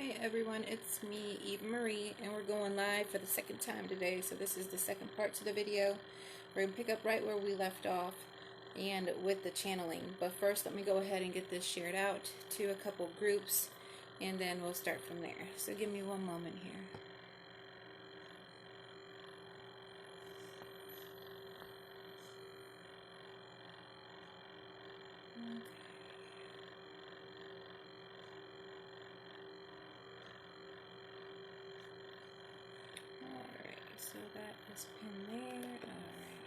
Hey everyone, it's me, Eva Marie, and we're going live for the second time today. So this is the second part to the video. We're going to pick up right where we left off and with the channeling. But first, let me go ahead and get this shared out to a couple groups, and then we'll start from there. So give me one moment here. So that is pinned there. Alright.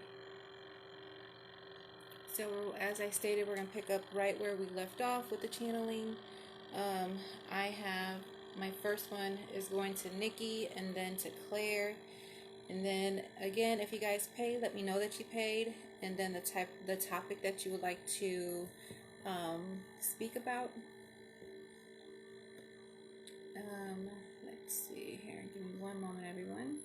So as I stated, we're going to pick up right where we left off with the channeling. I have my first one is going to Nikki and then to Claire. And then again, if you guys pay, let me know that you paid. And then the topic that you would like to speak about. Let's see here. Give me one moment, everyone.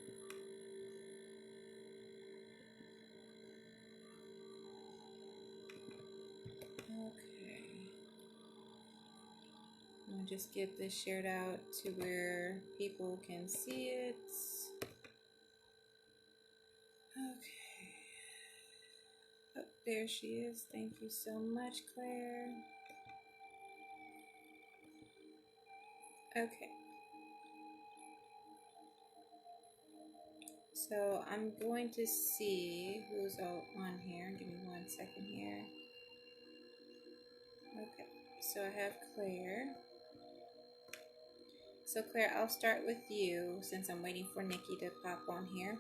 Okay. I'll just get this shared out to where people can see it. Okay. Oh, there she is. Thank you so much, Claire. Okay. So I'm going to see who's all on here. Give me 1 second here. Okay. So I have Claire. So Claire, I'll start with you since I'm waiting for Nikki to pop on here.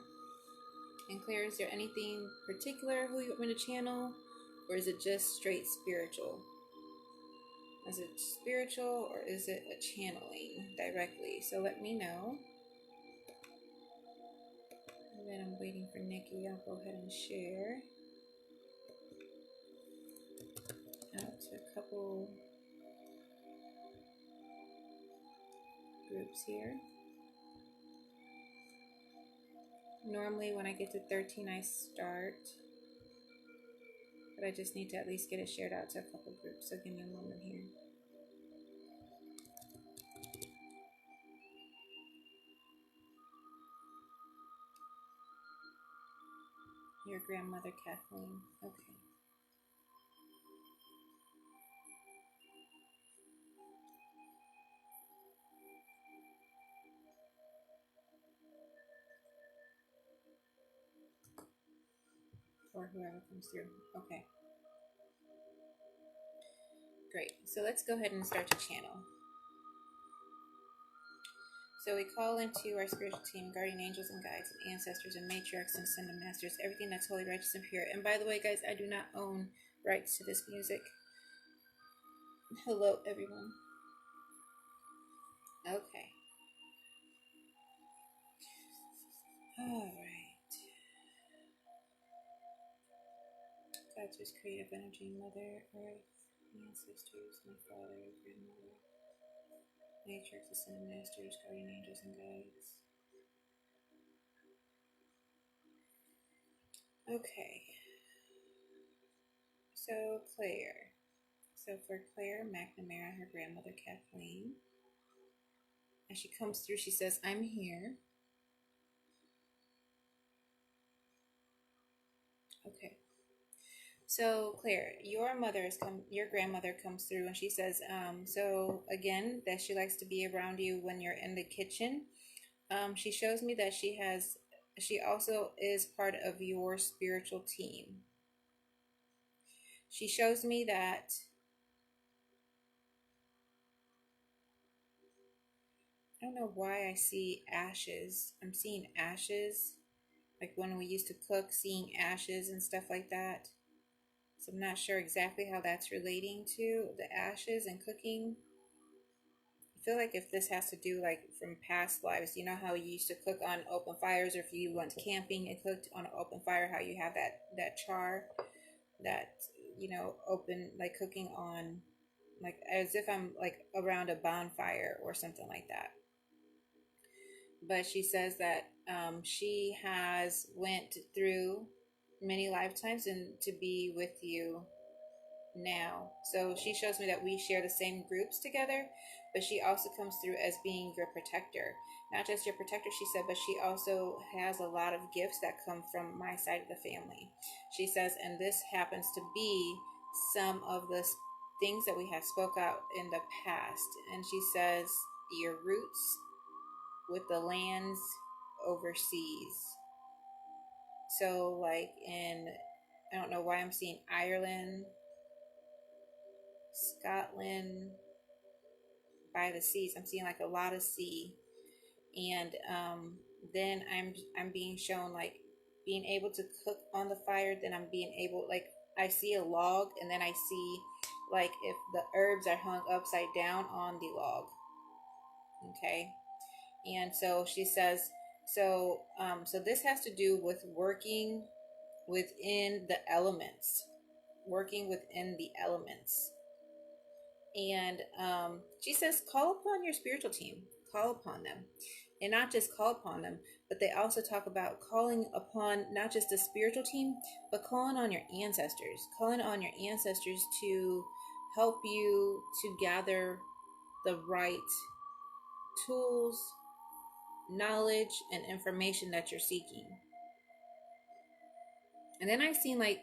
And Claire, is there anything particular who you want me to channel, or is it just straight spiritual? Is it spiritual or is it a channeling directly? So let me know. And then I'm waiting for Nikki. I'll go ahead and share out to a couple groups here. Normally when I get to 13 I start, but I just need to at least get it shared out to a couple groups, so give me a moment here. Your grandmother Kathleen. Okay. Or whoever comes through. Okay. Great. So let's go ahead and start to channel. So we call into our spiritual team, guardian angels and guides, and ancestors and matriarchs and ascended masters, everything that's holy, righteous, and pure. And by the way, guys, I do not own rights to this music. Hello, everyone. Okay. All right. God's just creative energy, Mother Earth, ancestors, my father, grandmother, matriarchs, ascended masters, guardian angels, and guides. Okay. So Claire. So for Claire McNamara, her grandmother Kathleen, as she comes through, she says, "I'm here." Okay. So Claire, your grandmother comes through, and she says, so again, that she likes to be around you when you're in the kitchen. She shows me that she also is part of your spiritual team. She shows me that I don't know why I see ashes. I'm seeing ashes, like when we used to cook, seeing ashes and stuff like that. So I'm not sure exactly how that's relating to the ashes and cooking. I feel like if this has to do like from past lives, you know how you used to cook on open fires, or if you went camping and cooked on an open fire, how you have that char, that, you know, open, like cooking on, like as if I'm like around a bonfire or something like that. But she says that she has went through many lifetimes and to be with you now. So she shows me that we share the same groups together, but she also comes through as being your protector. Not just your protector, she said, but she also has a lot of gifts that come from my side of the family. She says, and this happens to be some of the things that we have spoke out in the past. And she says, your roots with the lands overseas. So like in, I don't know why I'm seeing Ireland, Scotland, by the seas. I'm seeing like a lot of sea, and then I'm being shown like being able to cook on the fire. Then I'm being able, like, I see a log, and then I see like if the herbs are hung upside down on the log. Okay, and so she says, so this has to do with working within the elements, working within the elements. And she says, call upon your spiritual team, call upon them. And not just call upon them, but they also talk about calling upon not just the spiritual team, but calling on your ancestors, calling on your ancestors to help you to gather the right tools, knowledge, and information that you're seeking. And then I've seen, like,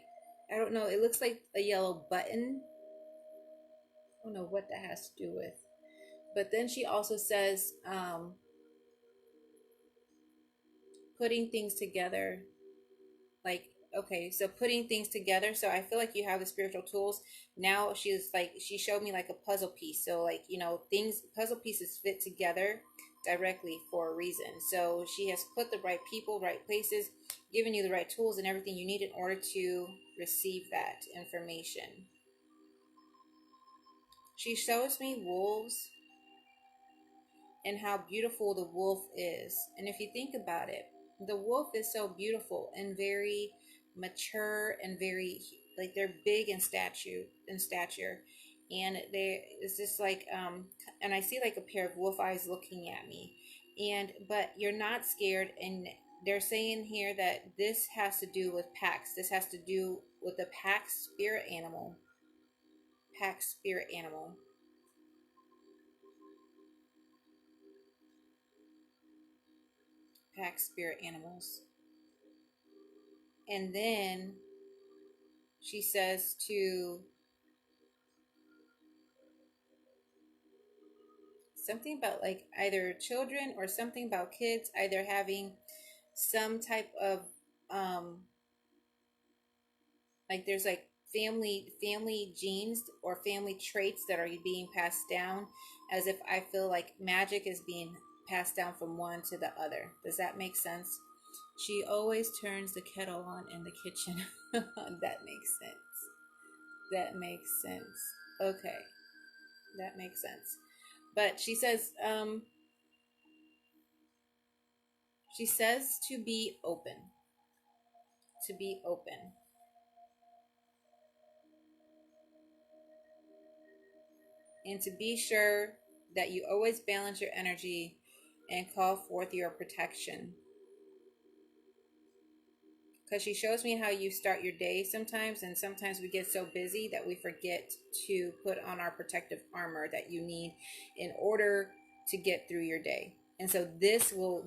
I don't know, it looks like a yellow button. I don't know what that has to do with. But then she also says, putting things together, like, okay, so putting things together. So I feel like you have the spiritual tools. Now she's like, she showed me like a puzzle piece. So like, you know, things, puzzle pieces fit together directly for a reason. So she has put the right people, right places, given you the right tools and everything you need in order to receive that information. She shows me wolves and how beautiful the wolf is. And if you think about it, the wolf is so beautiful and very mature and very, like, they're big in stature, and they, it's just like and I see like a pair of wolf eyes looking at me. And but you're not scared. And they're saying here that this has to do with packs. This has to do with the pack spirit animal. Pack spirit animal. Pack spirit animals. And then she says to something about like either children or something about kids either having some type of um like there's like family genes or family traits that are being passed down, as if I feel like magic is being passed down from one to the other. Does that make sense? She always turns the kettle on in the kitchen. That makes sense. That makes sense. Okay, that makes sense. But she says to be open. To be open. And to be sure that you always balance your energy and call forth your protection. Because she shows me how you start your day sometimes, and sometimes we get so busy that we forget to put on our protective armor that you need in order to get through your day. And so this will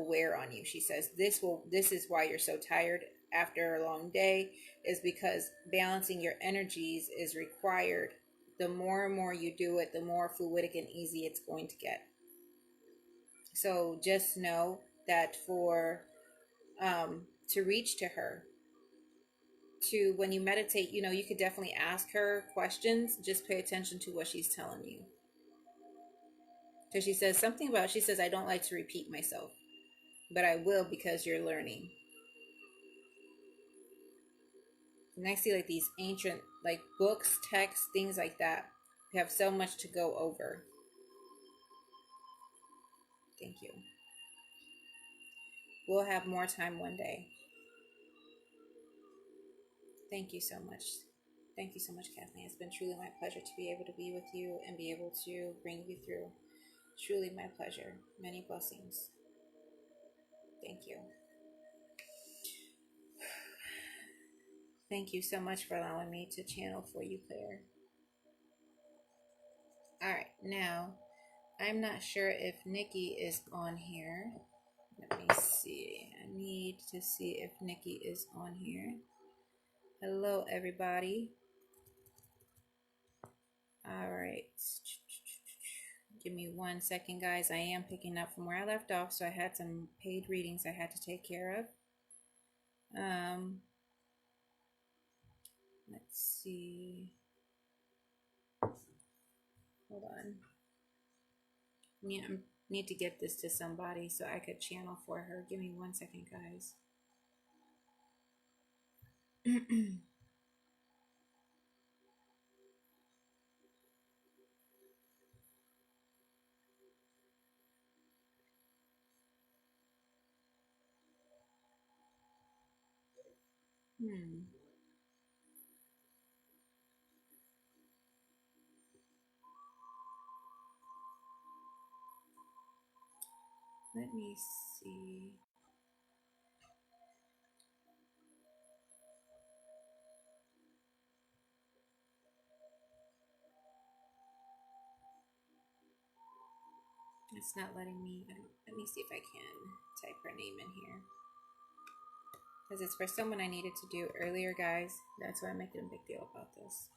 wear on you. She says this is why you're so tired after a long day, is because balancing your energies is required. The more and more you do it, the more fluidic and easy it's going to get. So just know that for to reach to her, to when you meditate, you know, you could definitely ask her questions. Just pay attention to what she's telling you. Because she says something about, she says, I don't like to repeat myself, but I will because you're learning. And I see like these ancient like books, texts, things like that. We have so much to go over. Thank you. We'll have more time one day. Thank you so much. Thank you so much, Kathleen. It's been truly my pleasure to be able to be with you and be able to bring you through. Truly my pleasure. Many blessings. Thank you. Thank you so much for allowing me to channel for you, Claire. All right, now I'm not sure if Nikki is on here. Let me see. I need to see if Nikki is on here. Hello, everybody. All right. Give me 1 second, guys. I am picking up from where I left off, so I had some paid readings I had to take care of. Let's see. Hold on. I need to get this to somebody so I could channel for her. Give me 1 second, guys. Let me see. It's not letting me. Let me see if I can type her name in here. Because it's for someone I needed to do earlier, guys. That's why I'm making a big deal about this.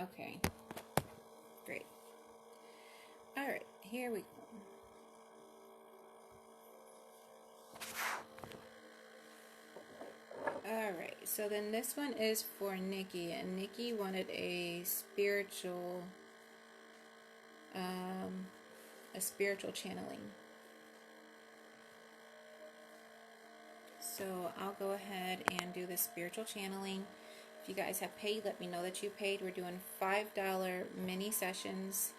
Okay, great. All right, here we go. All right, so then this one is for Nikki, and Nikki wanted a spiritual channeling. So I'll go ahead and do the spiritual channeling. If you guys have paid, let me know that you paid. We're doing $5 mini sessions,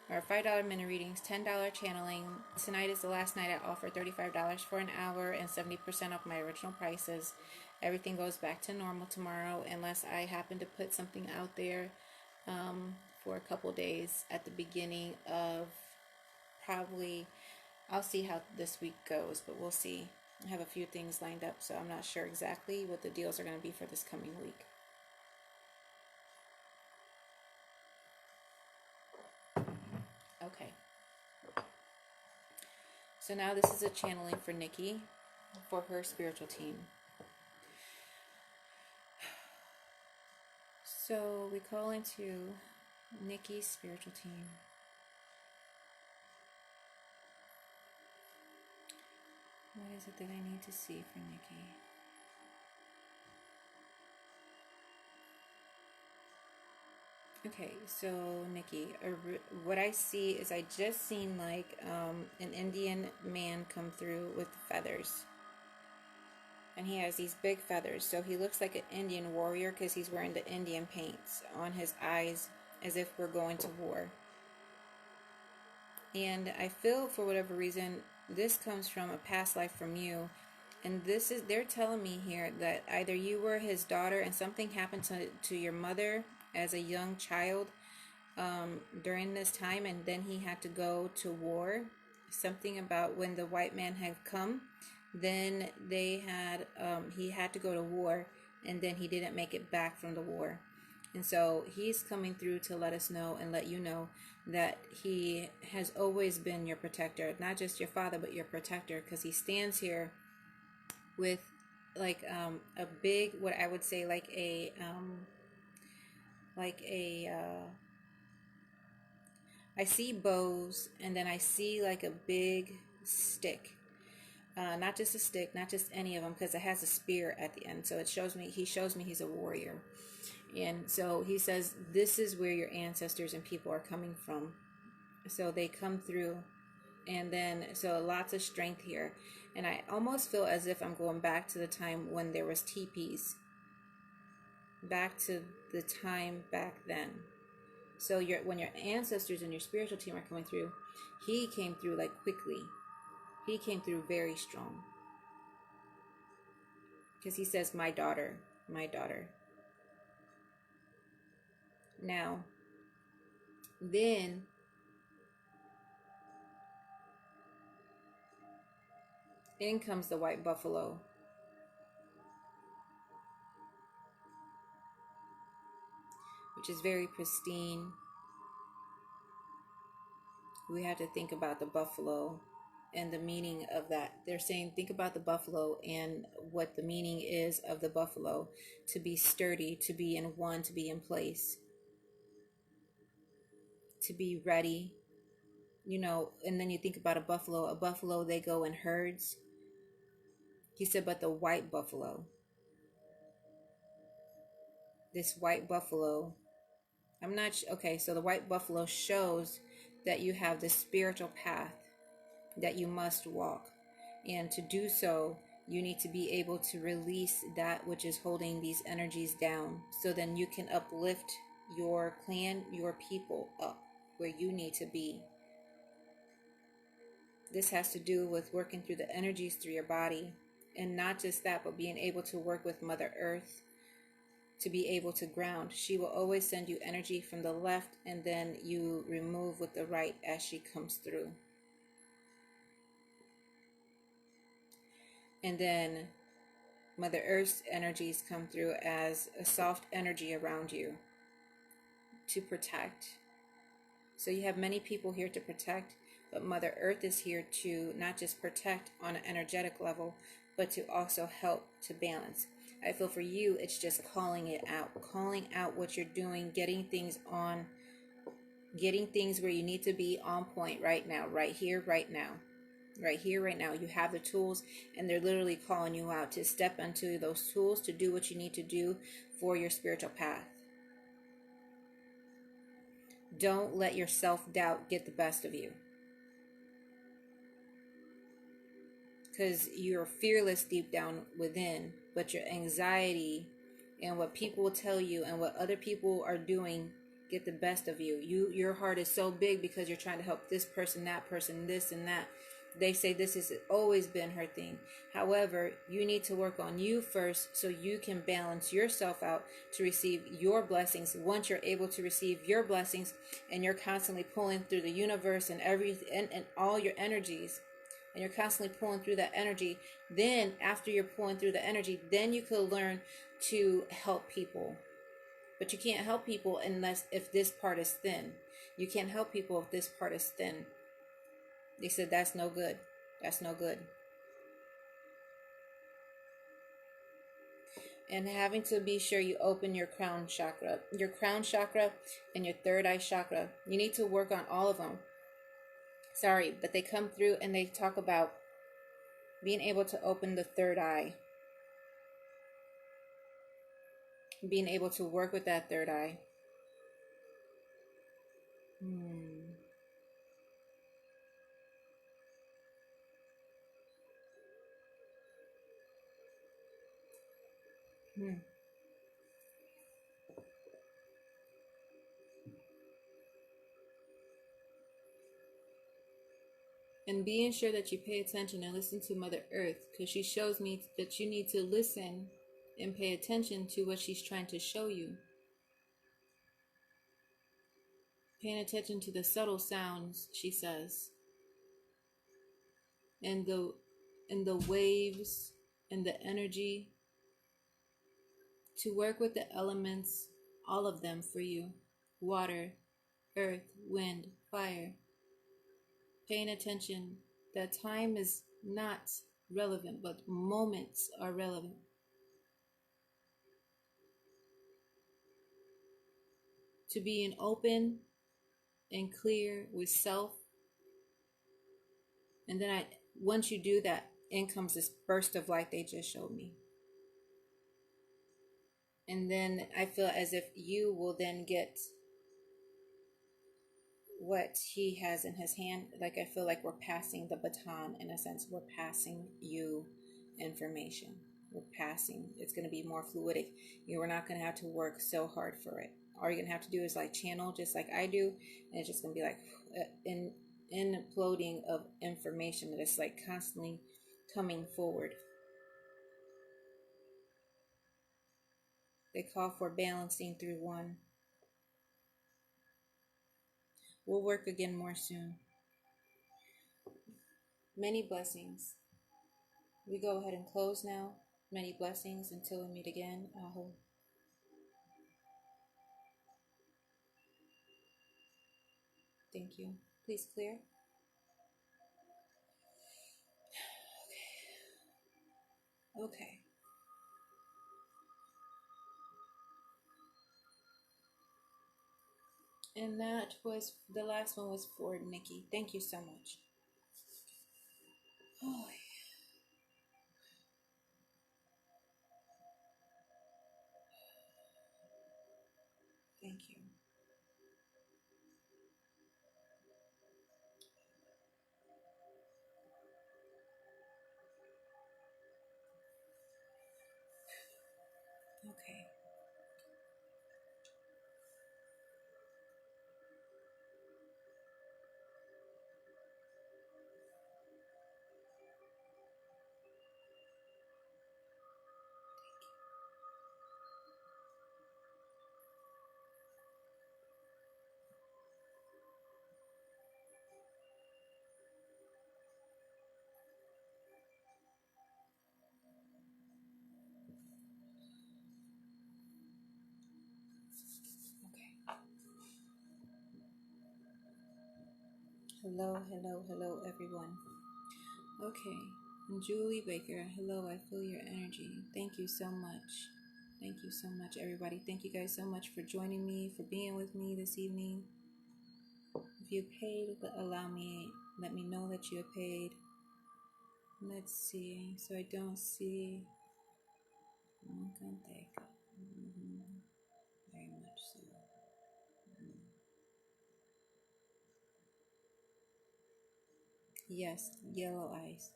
or $5 mini readings, $10 channeling. Tonight is the last night I offer $35 for an hour and 70% off my original prices. Everything goes back to normal tomorrow unless I happen to put something out there for a couple days at the beginning of probably, I'll see how this week goes, but we'll see. I have a few things lined up, so I'm not sure exactly what the deals are going to be for this coming week. Okay. So now this is a channeling for Nikki for her spiritual team. So we call into Nikki's spiritual team. What is it that I need to see for Nikki? Okay, so Nikki, what I see is I just seen like an Indian man come through with feathers. And he has these big feathers, so he looks like an Indian warrior because he's wearing the Indian paints on his eyes as if we're going to war. And I feel for whatever reason this comes from a past life from you, and this is, they're telling me here that either you were his daughter and something happened to your mother as a young child during this time, and then he had to go to war. Something about when the white man had come, then they had he had to go to war, and then he didn't make it back from the war. And so he's coming through to let us know and let you know that he has always been your protector, not just your father, but your protector, because he stands here with like a big, what I would say like a I see bows, and then I see like a big stick. Not just a stick, not just any of them, because it has a spear at the end. So it shows me, he shows me he's a warrior. And so he says, this is where your ancestors and people are coming from. So they come through And then, so lots of strength here. And I almost feel as if I'm going back to the time when there was teepees. Back to the time back then. So when your ancestors and your spiritual team are coming through, he came through like quickly. He came through very strong. Because he says, my daughter, my daughter. Now, then in comes the white buffalo. Which is very pristine. We have to think about the buffalo and the meaning of that. They're saying, think about the buffalo and what the meaning is of the buffalo. To be sturdy, to be in one, to be in place, to be ready. You know, and then you think about a buffalo, they go in herds. He said, but the white buffalo, this white buffalo, I'm not, okay, so the white buffalo shows that you have this spiritual path that you must walk. And to do so, you need to be able to release that which is holding these energies down. So then you can uplift your clan, your people up where you need to be. This has to do with working through the energies through your body. And not just that, but being able to work with Mother Earth to be able to ground. She will always send you energy from the left, and then you remove with the right as she comes through. And then Mother Earth's energies come through as a soft energy around you to protect. So you have many people here to protect, but Mother Earth is here to not just protect on an energetic level, but to also help to balance. I feel for you, it's just calling out what you're doing, getting things where you need to be on point right now, right here, right now. Right here, right now. You have the tools, and they're literally calling you out to step into those tools to do what you need to do for your spiritual path. Don't let your self-doubt get the best of you. Because you're fearless deep down within, but your anxiety and what people will tell you and what other people are doing get the best of you. Your heart is so big because you're trying to help this person, that person, this and that. They say this has always been her thing. However, you need to work on you first so you can balance yourself out to receive your blessings. Once you're able to receive your blessings and you're constantly pulling through the universe and and all your energies, and you're constantly pulling through that energy, then after you're pulling through the energy, then you could learn to help people. But you can't help people if this part is thin. You can't help people if this part is thin. They said that's no good. That's no good. And having to be sure you open your crown chakra and your third eye chakra. You need to work on all of them. Sorry, but they come through and they talk about being able to open the third eye. Being able to work with that third eye. And being sure that you pay attention and listen to Mother Earth, because she shows me that you need to listen and pay attention to what she's trying to show you. Paying attention to the subtle sounds, she says. And the waves and the energy. To work with the elements, all of them for you. Water, earth, wind, fire. Paying attention that time is not relevant, but moments are relevant. To being open and clear with self. And then once you do that, in comes this burst of light they just showed me. And then I feel as if you will then get what he has in his hand. Like, I feel like we're passing the baton in a sense. We're passing you information. We're passing. It's going to be more fluidic. You are not going to have to work so hard for it. All you're going to have to do is like channel just like I do, and it's just going to be like an imploding of information that is like constantly coming forward. They call for balancing through one. We'll work again more soon. Many blessings. We go ahead and close now. Many blessings until we meet again. Aho. Thank you. Please clear. Okay. And that was the last one was for Nikki. Thank you so much. Oh, thank you. Okay. Okay. Hello, hello, hello, everyone. Okay. And Julie Baker, hello, I feel your energy. Thank you so much. Thank you so much, everybody. Thank you guys so much for joining me, for being with me this evening. If you paid, allow me, let me know that you have paid. Let's see. So I don't see. Very much so. Yes, yellow eyes.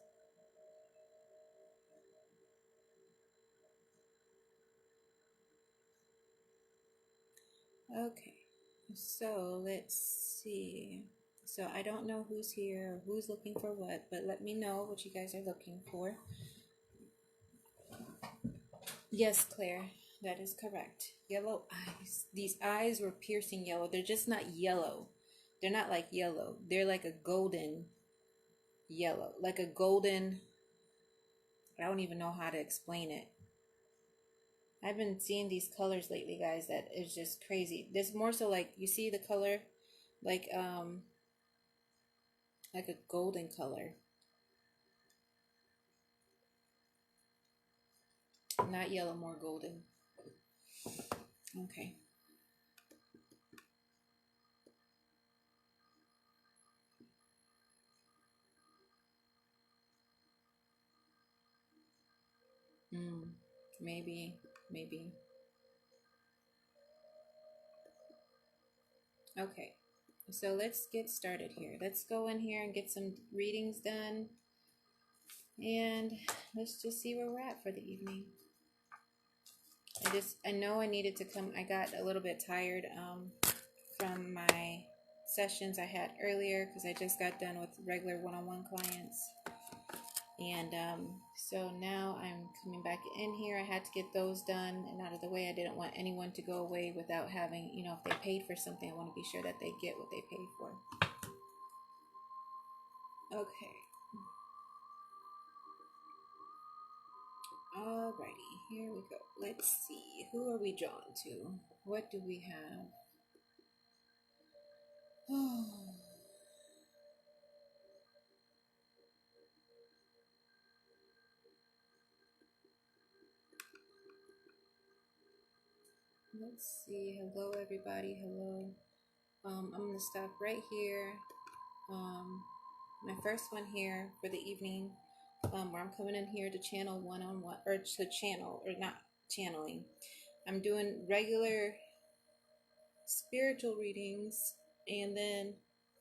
Okay, so let's see. So I don't know who's here or who's looking for what, but let me know what you guys are looking for. Yes, Claire, that is correct. Yellow eyes. These eyes were piercing yellow. They're just not yellow. They're not like yellow. They're like a golden yellow. Like a golden. I don't even know how to explain it. I've been seeing these colors lately, guys, that is just crazy. There's more so like you see the color like a golden color. Not yellow, more golden. Okay. Maybe, maybe. Okay. So let's get started here. Let's go in here and get some readings done. And let's just see where we're at for the evening. I know I needed to come. I got a little bit tired from my sessions I had earlier because I just got done with regular one-on-one clients. And so now I'm coming back in here. I had to get those done and out of the way. I didn't want anyone to go away without having, if they paid for something, I want to be sure that they get what they paid for. Okay. Alrighty, here we go. Let's see. Who are we drawn to? What do we have? Oh. Let's see. Hello, everybody. Hello. I'm going to stop right here. My first one here for the evening, where I'm coming in here to channel one-on-one, or to channel, or not channeling. I'm doing regular spiritual readings, and then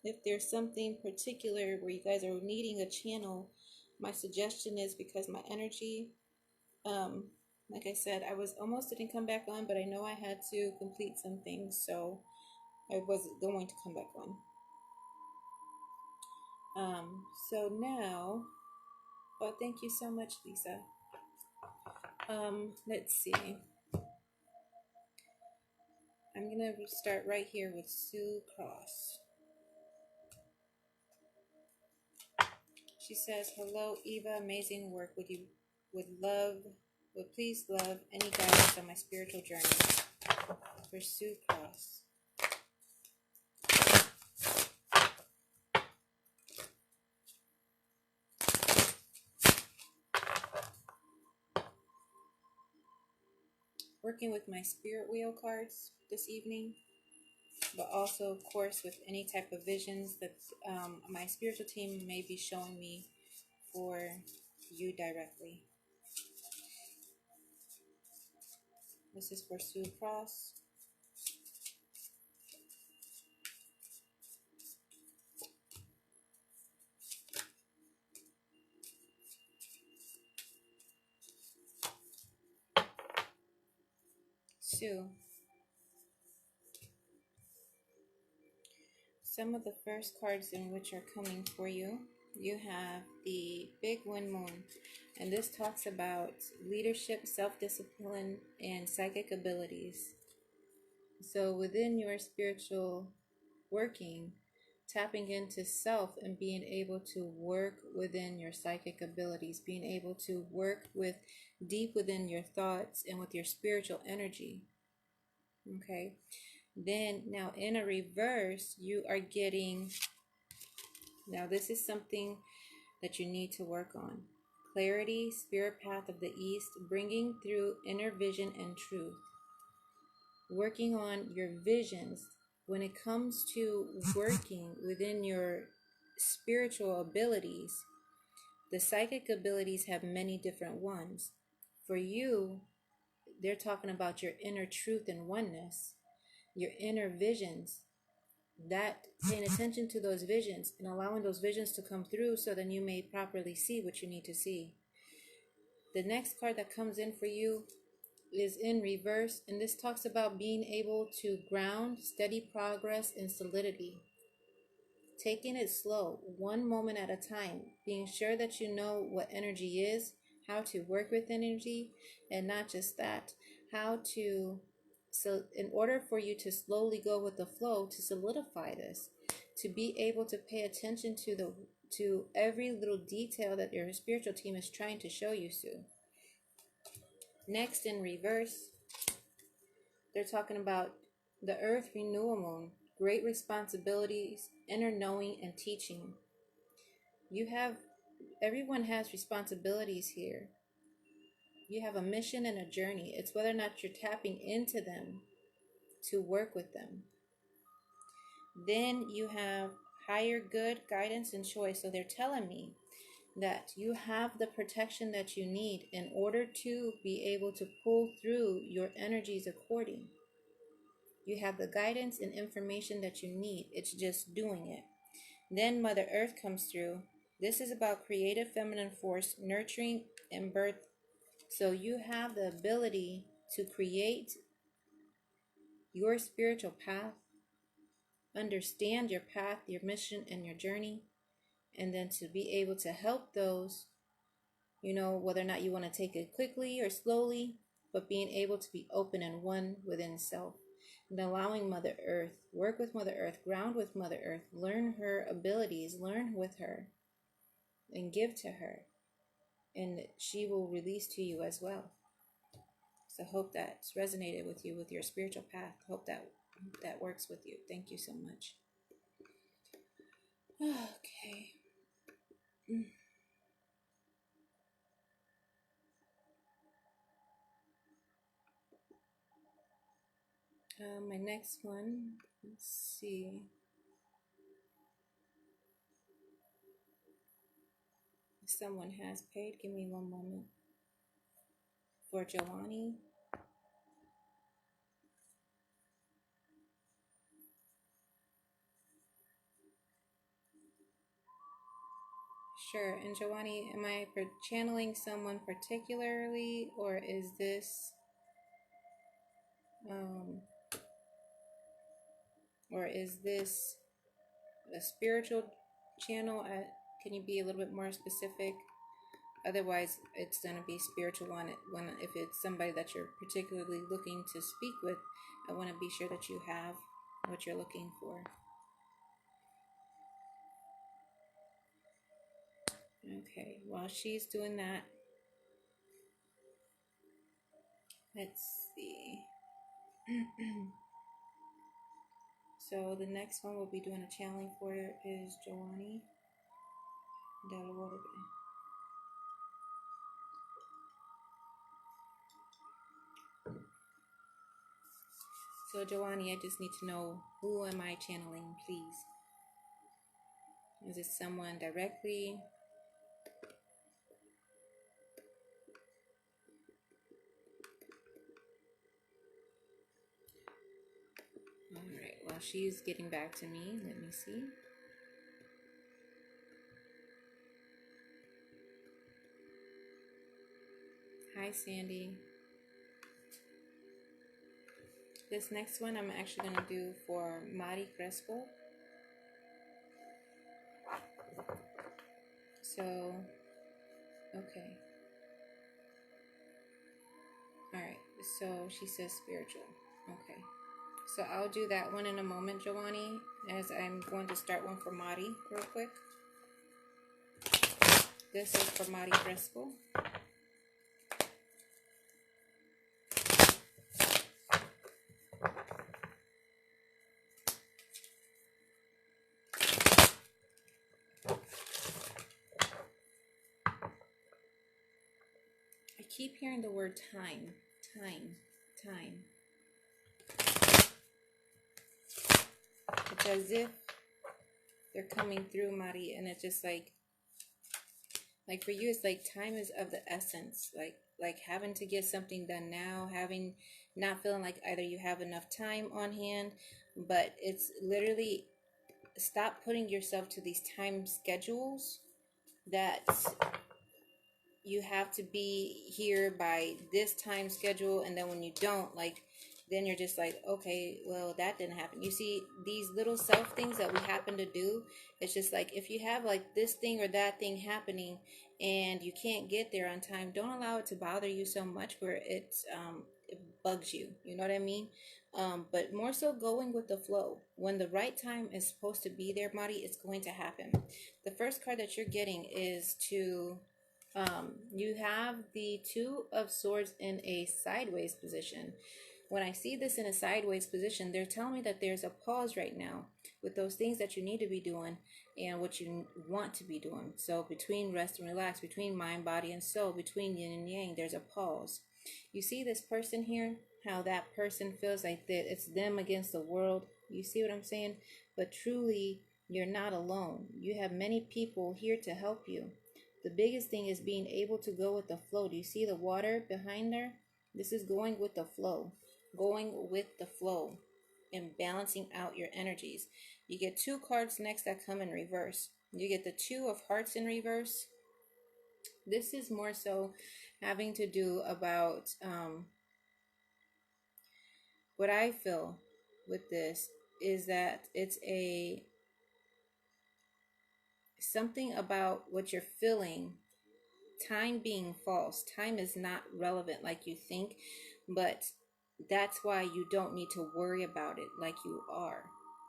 If there's something particular where you guys are needing a channel, my suggestion is, because my energy, um, like I said, I was almost didn't come back on, but I know I had to complete some things, so I wasn't going to come back on. So now, oh, thank you so much, Lisa. Let's see. I'm gonna start right here with Sue Cross. She says, "Hello, Eva. Amazing work. Would please love any guidance on my spiritual journey." For Sue Cross. Working with my spirit wheel cards this evening, but also, of course, with any type of visions that my spiritual team may be showing me for you directly. This is for Sue Cross. Sue, some of the first cards in which are coming for you, you have the Big Wind Moon, and this talks about leadership, self-discipline, and psychic abilities. So within your spiritual working, tapping into self and being able to work within your psychic abilities, being able to work with deep within your thoughts and with your spiritual energy. Okay. Then now in a reverse, you are getting, now this is something that you need to work on. Clarity, spirit path of the East, bringing through inner vision and truth. Working on your visions. When it comes to working within your spiritual abilities, the psychic abilities have many different ones. For you, they're talking about your inner truth and oneness, your inner visions, that paying attention to those visions and allowing those visions to come through so then you may properly see what you need to see. The next card that comes in for you is in reverse, and this talks about being able to ground steady progress and solidity. Taking it slow, one moment at a time, being sure that you know what energy is, how to work with energy, and not just that, how to, so in order for you to slowly go with the flow, to solidify this, to be able to pay attention to every little detail that your spiritual team is trying to show you, Sue. Next, in reverse, they're talking about the Earth Renewal Moon, great responsibilities, inner knowing, and teaching. Everyone has responsibilities here. You have a mission and a journey. It's whether or not you're tapping into them to work with them. Then you have higher good, guidance, and choice. So they're telling me that you have the protection that you need in order to be able to pull through your energies according. You have the guidance and information that you need. It's just doing it. Then Mother Earth comes through. This is about creative feminine force, nurturing and birth. So you have the ability to create your spiritual path, understand your path, your mission, and your journey, and then to be able to help those, whether or not you want to take it quickly or slowly, but being able to be open and one within self. And allowing Mother Earth, work with Mother Earth, ground with Mother Earth, learn her abilities, learn with her, and give to her. And she will release to you as well. So hope that's resonated with you with your spiritual path. Hope that works with you. Thank you so much. Okay. My next one, let's see. Someone has paid. Give me one moment. For Jelani. Sure. And Giovanni, am I channeling someone particularly, or um, is this a spiritual channel? Can you be a little bit more specific? Otherwise, it's gonna be spiritual one. When if it's somebody that you're particularly looking to speak with, I want to be sure that you have what you're looking for. Okay. While she's doing that, let's see. So the next one we'll be doing a channeling for is Giovanni. So Giovanni, I just need to know, who am I channeling, please? Is it someone directly? Alright, while she's getting back to me, let me see. Hi, Sandy. This next one I'm actually going to do for Mari Crespo. So, okay. Alright, so she says spiritual. Okay. So I'll do that one in a moment, Giovanni, as I'm going to start one for Mari real quick. This is for Mari Crespo. I keep hearing the word time. It's as if they're coming through, Mari, and it's just like for you, it's like time is of the essence. Like having to get something done now, not feeling like either you have enough time on hand, but it's literally stop putting yourself to these time schedules that you have to be here by this time schedule, and then when you don't, then you're just like, okay, well, that didn't happen. You see, these little self things that we happen to do, it's just like, if you have like this thing or that thing happening and you can't get there on time, don't allow it to bother you so much where it bugs you. You know what I mean? But more so going with the flow. When the right time is supposed to be there, Mari, it's going to happen. The first card that you're getting is you have the Two of Swords in a sideways position. When I see this in a sideways position, they're telling me that there's a pause right now with those things that you need to be doing and what you want to be doing. So between rest and relax, between mind, body, and soul, between yin and yang, there's a pause. You see this person here, how that person feels like that it's them against the world. You see what I'm saying? But truly, you're not alone. You have many people here to help you. The biggest thing is being able to go with the flow. Do you see the water behind there? This is going with the flow. Going with the flow and balancing out your energies. You get two cards next that come in reverse. You get the Two of Hearts in reverse. This is more so having to do about what I feel with this is that it's something about what you're feeling. Time being false. Time is not relevant like you think, but that's why you don't need to worry about it like you are.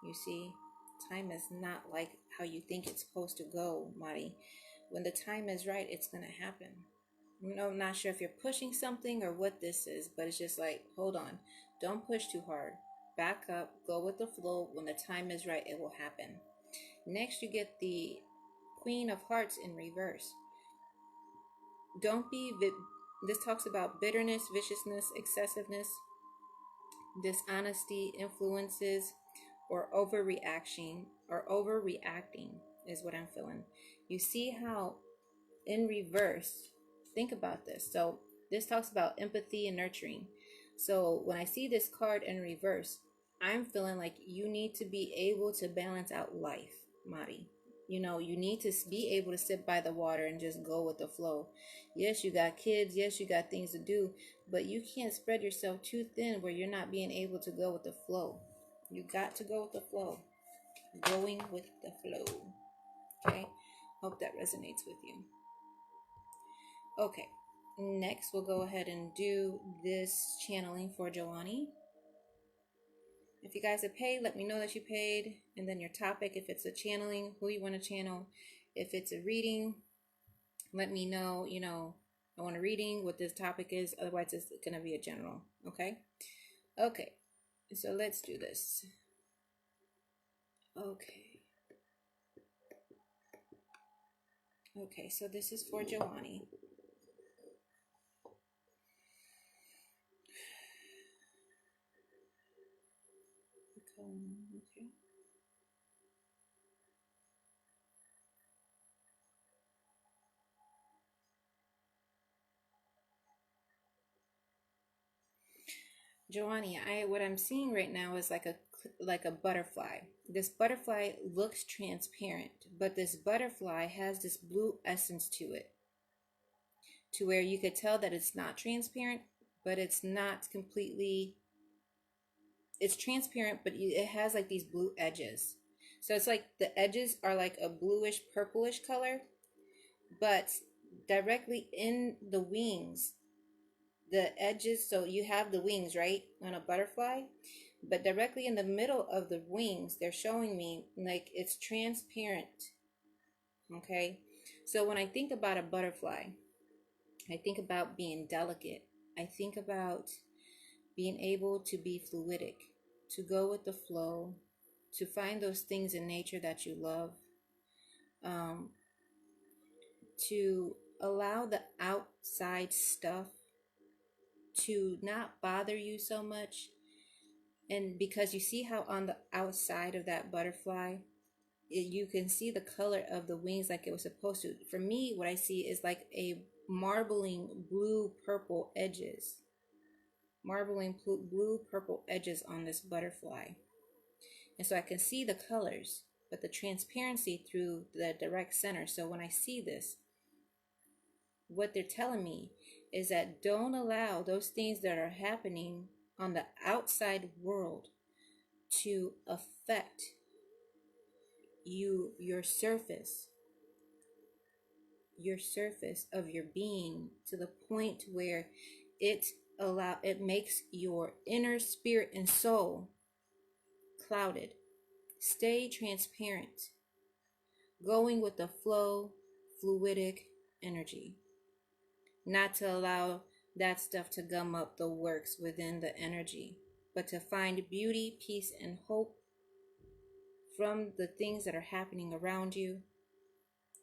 You see, time is not like how you think it's supposed to go, Mari. When the time is right, it's going to happen. I'm not sure if you're pushing something or what this is, but it's just like, hold on. Don't push too hard. Back up. Go with the flow. When the time is right, it will happen. Next, you get the Queen of Hearts in reverse. This talks about bitterness, viciousness, excessiveness, dishonesty, influences, or overreaction or overreacting is what I'm feeling. You see how in reverse, think about this. So this talks about empathy and nurturing. So when I see this card in reverse, I'm feeling like you need to be able to balance out life, Mari. You need to be able to sit by the water and just go with the flow. Yes, you got kids. Yes, you got things to do. But you can't spread yourself too thin where you're not being able to go with the flow. You got to go with the flow. Going with the flow. Okay? Hope that resonates with you. Okay. Next, we'll go ahead and do this channeling for Joannie. If you guys have paid, let me know that you paid. And then your topic, if it's a channeling, who you want to channel. If it's a reading, let me know, I want a reading, what this topic is. Otherwise, it's going to be a general. Okay? Okay. So let's do this. Okay. Okay, so this is for Joannie. Okay. Joannie, what I'm seeing right now is like a butterfly. This butterfly looks transparent, but this butterfly has this blue essence to it, to where you could tell that it's not transparent, but it's not completely. It's transparent, but it has like these blue edges. So it's like the edges are like a bluish purplish color, but directly in the wings, the edges, so you have the wings, right, on a butterfly, but directly in the middle of the wings, they're showing me like it's transparent. Okay, so when I think about a butterfly, I think about being delicate. I think about being able to be fluidic, to go with the flow, to find those things in nature that you love, um, to allow the outside stuff to not bother you so much. And because you see how on the outside of that butterfly, you can see the color of the wings like it was supposed to. For me, what I see is like a marbling blue purple edges. Marbling blue purple edges on this butterfly. And so I can see the colors, but the transparency through the direct center. So when I see this, what they're telling me is that don't allow those things that are happening on the outside world to affect your surface of your being, to the point where it makes your inner spirit and soul clouded. Stay transparent, going with the flow, fluidic energy, not to allow that stuff to gum up the works within the energy, but to find beauty, peace, and hope from the things that are happening around you,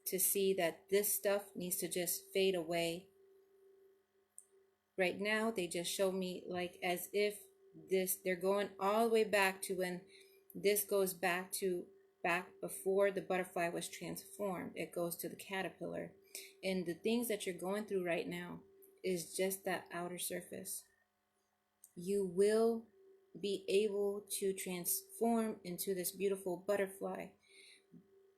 to see that this stuff needs to just fade away. Right now, they just show me like as if they're going all the way back to when this goes back before the butterfly was transformed. It goes to the caterpillar. And the things that you're going through right now is just that outer surface. You will be able to transform into this beautiful butterfly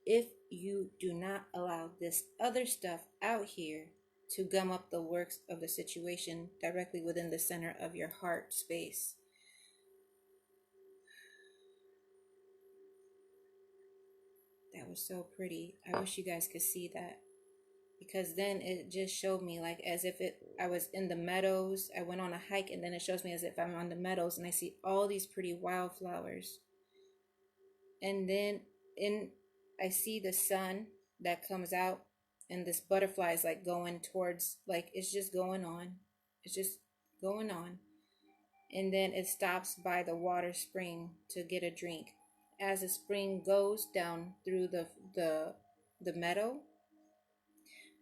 if you do not allow this other stuff out here to gum up the works of the situation directly within the center of your heart space. That was so pretty. I wish you guys could see that, because then it just showed me like as if I was in the meadows. I went on a hike, and then it shows me as if I'm on the meadows and I see all these pretty wildflowers. And then I see the sun that comes out, and this butterfly is like going towards, like it's just going on. It's just going on. And then it stops by the water spring to get a drink. As the spring goes down through the meadow,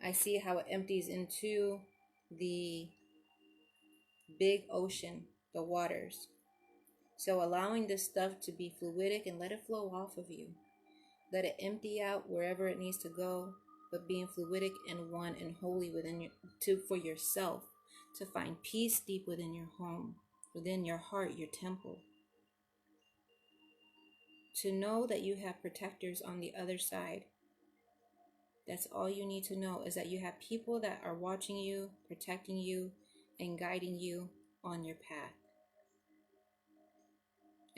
I see how it empties into the big ocean, the waters. So allowing this stuff to be fluidic and let it flow off of you. Let it empty out wherever it needs to go, but being fluidic and one and holy for yourself, to find peace deep within your home, within your heart, your temple. To know that you have protectors on the other side, That's all you need to know, is that you have people that are watching you, protecting you, and guiding you on your path.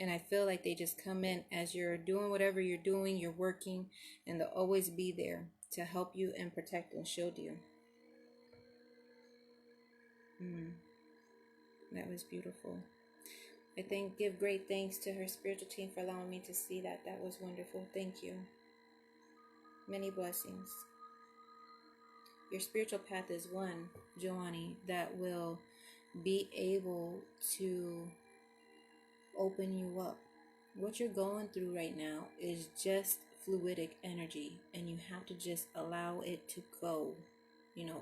And I feel like they just come in as you're doing whatever you're doing, you're working, and they'll always be there to help you and protect and shield you. That was beautiful. I give great thanks to her spiritual team for allowing me to see that. That was wonderful. Thank you. Many blessings. Your spiritual path is one, Joannie, that will be able to open you up. What you're going through right now is just fluidic energy, and you have to just allow it to go.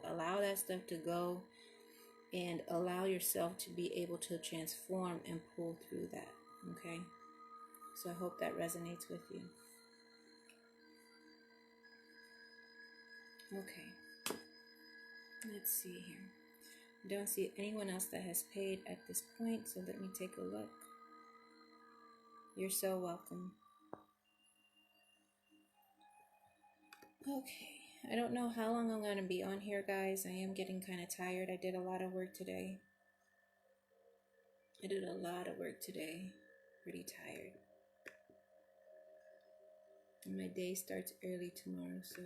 Allow that stuff to go, and allow yourself to be able to transform and pull through that. Okay? So I hope that resonates with you. Okay. Let's see here. I don't see anyone else that has paid at this point, so let me take a look. You're so welcome. Okay. I don't know how long I'm going to be on here, guys. I am getting kind of tired. I did a lot of work today. Pretty tired. And my day starts early tomorrow, so...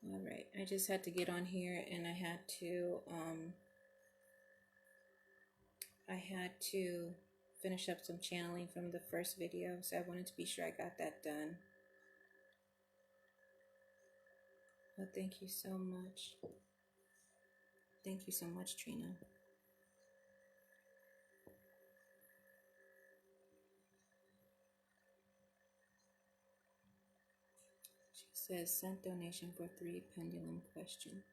Alright, I just had to get on here, and I had to finish up some channeling from the first video, so I wanted to be sure I got that done. Well, thank you so much. Thank you so much, Trina. She says, sent donation for 3 pendulum questions.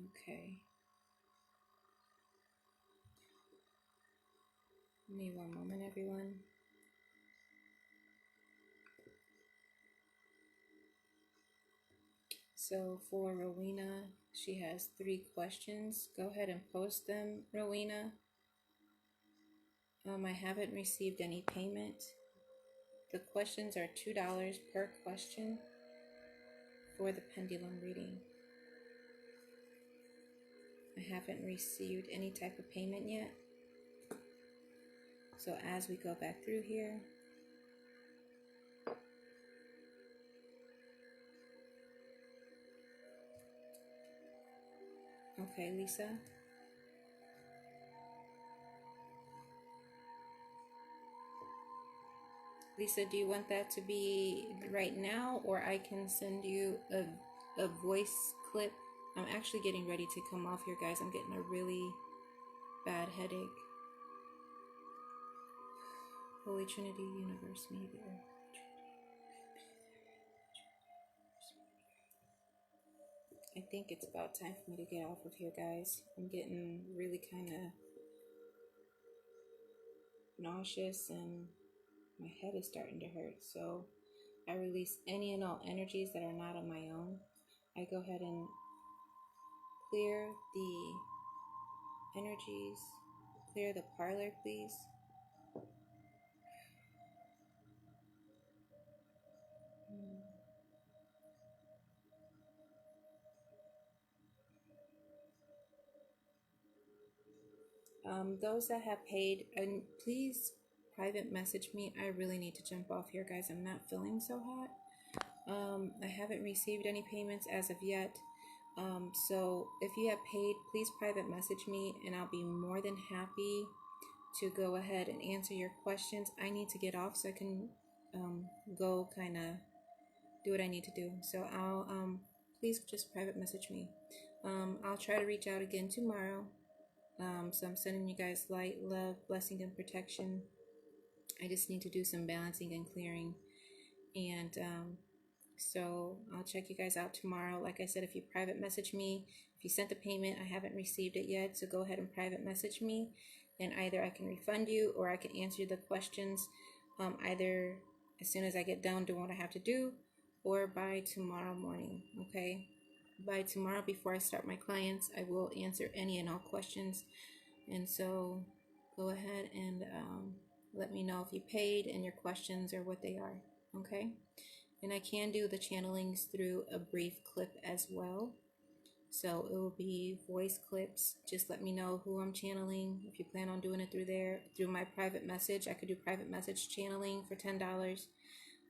Okay. Give me one moment, everyone. So for Rowena, she has 3 questions. Go ahead and post them, Rowena. I haven't received any payment. The questions are $2 per question for the pendulum reading. I haven't received any type of payment yet. So as we go back through here, okay, Lisa. Lisa, do you want that to be right now, or I can send you a voice clip? I'm actually getting ready to come off here, guys. I'm getting a really bad headache. Holy Trinity, Universe, me there. I think it's about time for me to get off of here, guys. I'm getting really kind of nauseous, and my head is starting to hurt. So I release any and all energies that are not of my own. I go ahead and clear the energies. Clear the parlor, please. Those that have paid, and please private message me. I really need to jump off here, guys. I'm not feeling so hot. I haven't received any payments as of yet. So if you have paid, please private message me, and I'll be more than happy to go ahead and answer your questions. I need to get off so I can go kind of do what I need to do. So I'll please just private message me. I'll try to reach out again tomorrow. So I'm sending you guys light, love, blessing, and protection. I just need to do some balancing and clearing. And so I'll check you guys out tomorrow. Like I said, if you private message me, if you sent the payment, I haven't received it yet. So go ahead and private message me. And either I can refund you, or I can answer the questions either as soon as I get done doing what I have to do, or by tomorrow morning. Okay? By tomorrow, before I start my clients, I will answer any and all questions. And so go ahead and Let me know if you paid and your questions or what they are. Okay. And I can do the channelings through a brief clip as well. So it will be voice clips. Just let me know who I'm channeling. If you plan on doing it through there, through my private message, I could do private message channeling for $10.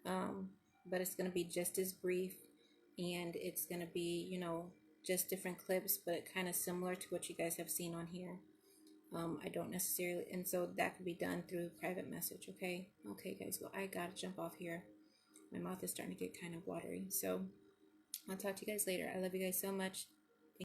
But it's going to be just as brief, and it's going to be, just different clips, but kind of similar to what you guys have seen on here. I don't necessarily, and so that could be done through private message. Okay. Okay, guys. Well, I gotta jump off here. My mouth is starting to get kind of watery. So I'll talk to you guys later. I love you guys so much.